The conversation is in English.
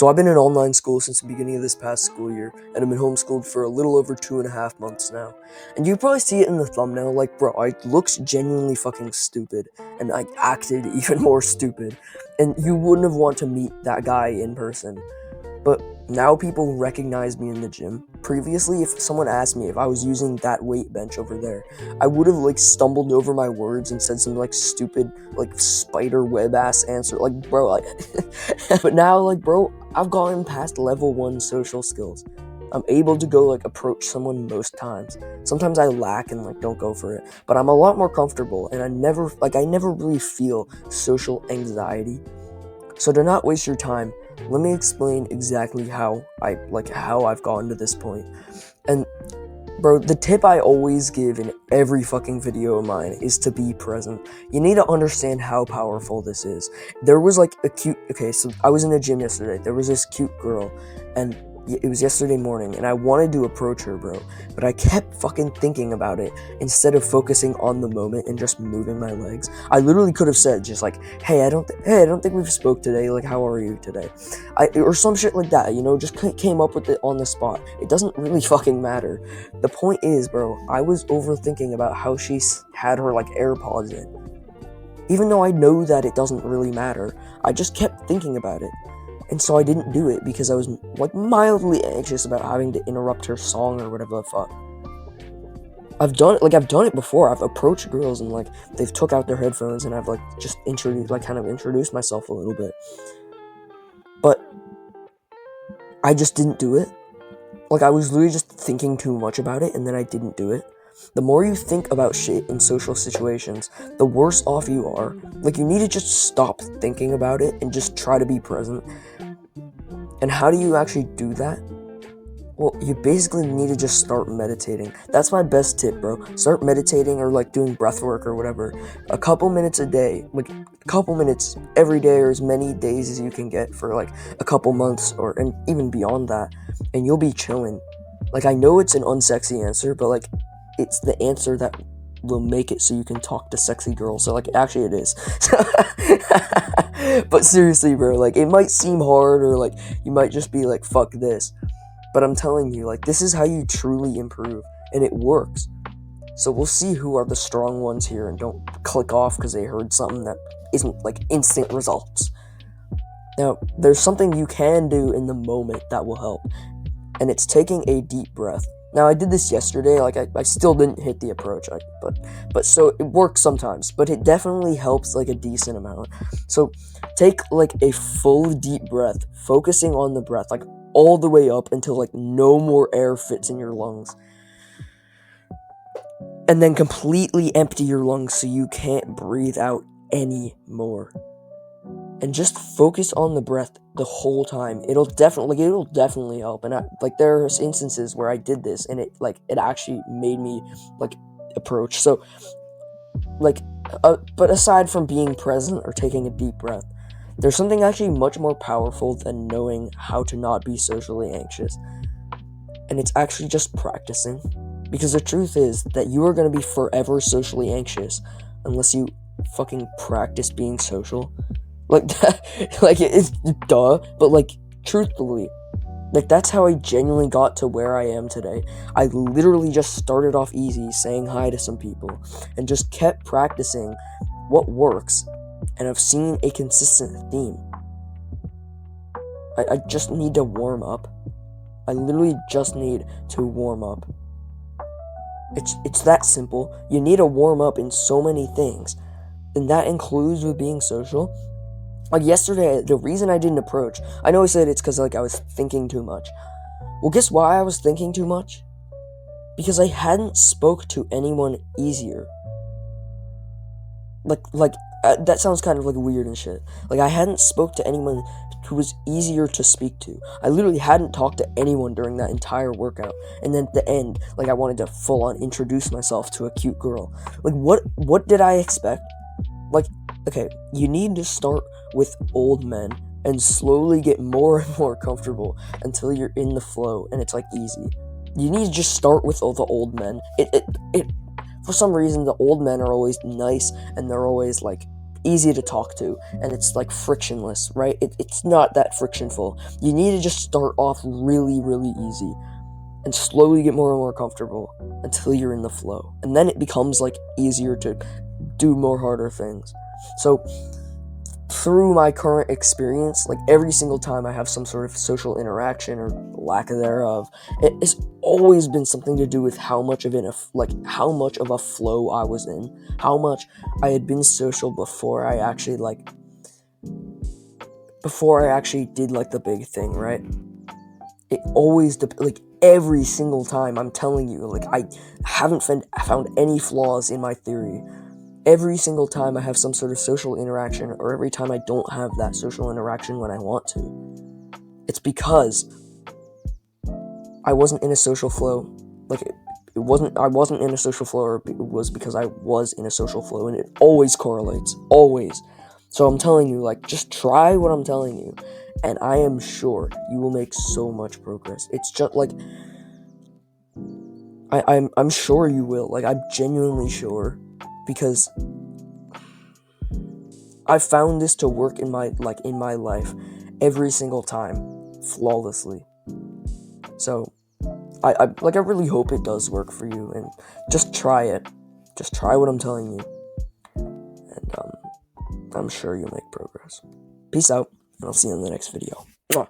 So I've been in online school since the beginning of this past school year, and I've been homeschooled for a little over 2.5 months now. And you probably see it in the thumbnail, like, bro, I looked genuinely fucking stupid, and I acted even more stupid, and you wouldn't have wanted to meet that guy in person. But now people recognize me in the gym. Previously, if someone asked me if I was using that weight bench over there, I would have, stumbled over my words and said some, stupid, spider web ass answer. Bro, but now, bro, I've gotten past level 1 social skills. I'm able to go, approach someone most times. Sometimes I lack and, don't go for it. But I'm a lot more comfortable, and I never really feel social anxiety. So to not waste your time, let me explain exactly how I've gotten to this point. And bro, the tip I always give in every fucking video of mine is to be present. You need to understand how powerful this is. There was so I was in a gym yesterday. There was this cute girl, and it was yesterday morning, and I wanted to approach her, bro, but I kept fucking thinking about it instead of focusing on the moment and just moving my legs. I literally could have said just hey, I don't think we've spoke today, how are you today? Or some shit like that, just came up with it on the spot. It doesn't really fucking matter. The point is, bro, I was overthinking about how she had her AirPods in. Even though I know that it doesn't really matter, I just kept thinking about it. And so I didn't do it because I was mildly anxious about having to interrupt her song or whatever the fuck. I've done it before. I've approached girls and they've took out their headphones and I've just introduced myself a little bit. But I just didn't do it. I was literally just thinking too much about it, and then I didn't do it. The more you think about shit in social situations, the worse off you are. You need to just stop thinking about it and just try to be present. And how do you actually do that? Well, you basically need to just start meditating. That's my best tip, bro. Start meditating or doing breath work or whatever. A couple minutes a day. A couple minutes every day, or as many days as you can get for a couple months and even beyond that. And you'll be chilling. I know it's an unsexy answer, but it's the answer that will make it so you can talk to sexy girls. So actually it is. But seriously, bro, it might seem hard, or you might just be fuck this. But I'm telling you, this is how you truly improve, and it works. So we'll see who are the strong ones here, and don't click off because they heard something that isn't instant results. Now, there's something you can do in the moment that will help, and it's taking a deep breath. Now, I did this yesterday, I still didn't hit the approach, but so it works sometimes, but it definitely helps, a decent amount. So, take, a full deep breath, focusing on the breath, all the way up until, no more air fits in your lungs. And then completely empty your lungs so you can't breathe out anymore. And just focus on the breath the whole time. It'll definitely help. And there are instances where I did this, and it actually made me approach. So but aside from being present or taking a deep breath, there's something actually much more powerful than knowing how to not be socially anxious. And it's actually just practicing. Because the truth is that you are going to be forever socially anxious unless you fucking practice being social. It's duh, but truthfully, that's how I genuinely got to where I am today. I literally just started off easy, saying hi to some people, and just kept practicing what works, and I've seen a consistent theme. I just need to warm up. I literally just need to warm up. It's that simple. You need to warm up in so many things, and that includes with being social. Yesterday, the reason I didn't approach, I know I said it's because, I was thinking too much. Well, guess why I was thinking too much? Because I hadn't spoke to anyone easier. That sounds kind of, weird and shit. I hadn't spoke to anyone who was easier to speak to. I literally hadn't talked to anyone during that entire workout. And then at the end, I wanted to full-on introduce myself to a cute girl. What did I expect? Okay, you need to start with old men and slowly get more and more comfortable until you're in the flow and it's easy. You need to just start with all the old men. For some reason, the old men are always nice and they're always easy to talk to, and it's like frictionless, right? It's not that frictionful. You need to just start off really, really easy and slowly get more and more comfortable until you're in the flow. And then it becomes like easier to do more harder things. So through my current experience, like every single time I have some sort of social interaction or lack thereof, it has always been something to do with how much of a flow I was in, how much I had been social before I actually did like the big thing, right? It always every single time, I'm telling you, like I haven't found any flaws in my theory. Every single time I have some sort of social interaction, or every time I don't have that social interaction when I want to, it's because I wasn't in a social flow. Like I wasn't in a social flow, or it was because I was in a social flow, and it always correlates, always. So I'm telling you, like, just try what I'm telling you, and I am sure you will make so much progress. It's just like I'm sure you will. Like, I'm genuinely sure, because I found this to work in my life every single time, flawlessly. So I really hope it does work for you, and just try it. Just try what I'm telling you, and I'm sure you'll make progress. Peace out, and I'll see you in the next video. Mwah.